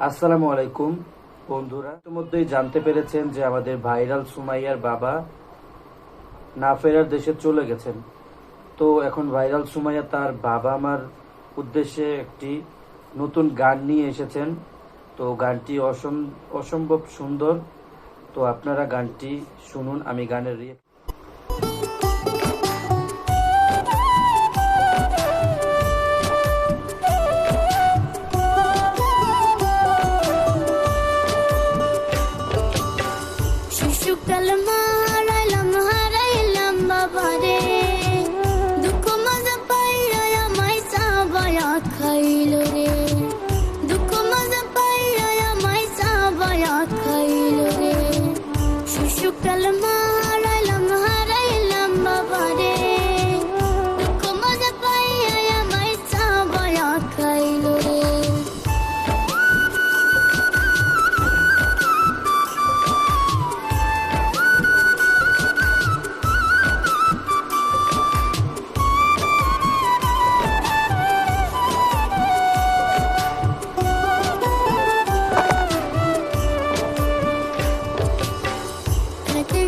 আসসালামু আলাইকুম বন্ধুরা, ইতিমধ্যেই জানতে পেরেছেন যে আমাদের ভাইরাল সুমাইয়ার বাবা না ফেরার দেশে চলে গেছেন। তো এখন ভাইরাল সুমাইয়া তার বাবা মার উদ্দেশ্যে একটি নতুন গান নিয়ে এসেছেন। তো গানটি অসম্ভব সুন্দর। তো আপনারা গানটি শুনুন। আমি গানের শিশুকাল হারাইলাম হারাইলাম বাবারে, দুঃখ মজা পাইয়া আমায় চাবায়া খাইল রে, দুঃখ মজা পাইয়া আমায় চাবায়া খাইল রে। শিশুকাল হারাইলাম হারাইলাম বাবারে, দুঃখ মজা পাইয়া আমায় চাবায়া খাইল রে।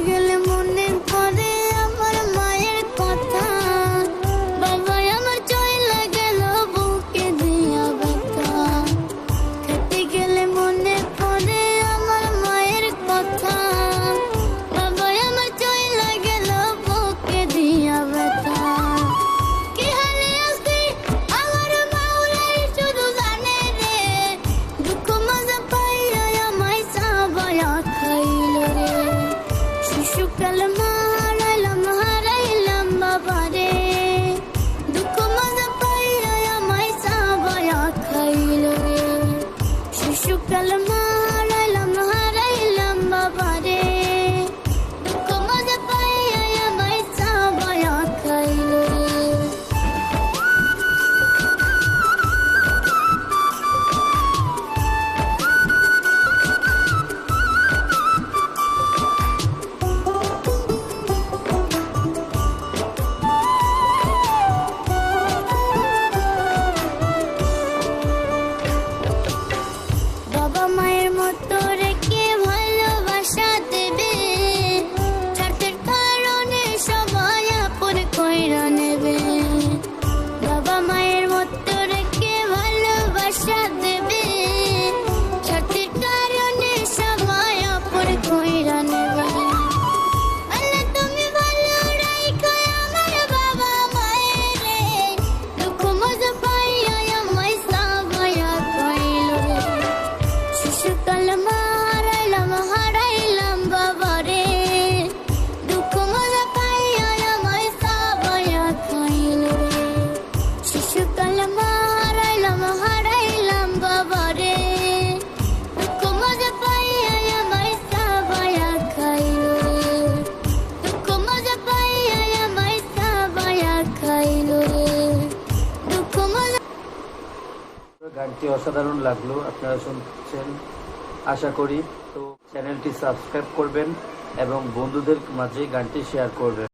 গেলে মনে পড়ে আমার মায়ের কথা, বাবা আমার চলে গেল বুকে দিয়া ব্যথা। খেতে গেলে মনে পড়ে আমার মায়ের কথা, বাবা আমার চলে গেল বুকে দিয়া ব্যথা। কি হালে আছি আমার মাওলাই শুধু জানে রে, দুঃখ মজা পাইয়া আমায় চাবায়া খাইল রে। শিশুকাল হারাইলাম হারাইলাম বাবারে, দুঃখ মজা পাইয়া আমায় চাবায়া খাইল রে। শিশুকাল হারাইলাম হারাইলাম বাবারে, দুঃখ মজা পাইয়া আমায় চাবায়া খাইল রে। বাবা মায়ের মতো রেখে ভালোবাসা দেবে, স্বার্থের কারণে সবাই আপন কইরা নেবে। বাবা মায়ের মতো রেখে ভালোবাসা দেবে, স্বার্থের কারণে সবাই আপন কইরা নেবে। আল্লাহ তুমি ভালো রাইখো আমার বাবা মায়ের রে, দুঃখ মজা পাইয়া আমায় চাবায়া খাইল রে। শিশুকাল হারাইলাম হারাইলাম বাবারে, দুঃখ মজা পাইয়া আমায় চাবায়া খাইল রে। শিশুকাল হারাইলাম হারাইলাম বাবারে, দুঃখ মজা পাইয়া আমায় চাবায়া খাইল রে, দুঃখ মজা পাইয়া আমায় চাবায়া খাইল রে, দুঃখ মজা। গানটি অসাধারণ লাগলো, আপনারা শুনছেন আশা করি। তো চ্যানেলটি সাবস্ক্রাইব করবেন এবং বন্ধুদের মাঝে গানটি শেয়ার করবেন।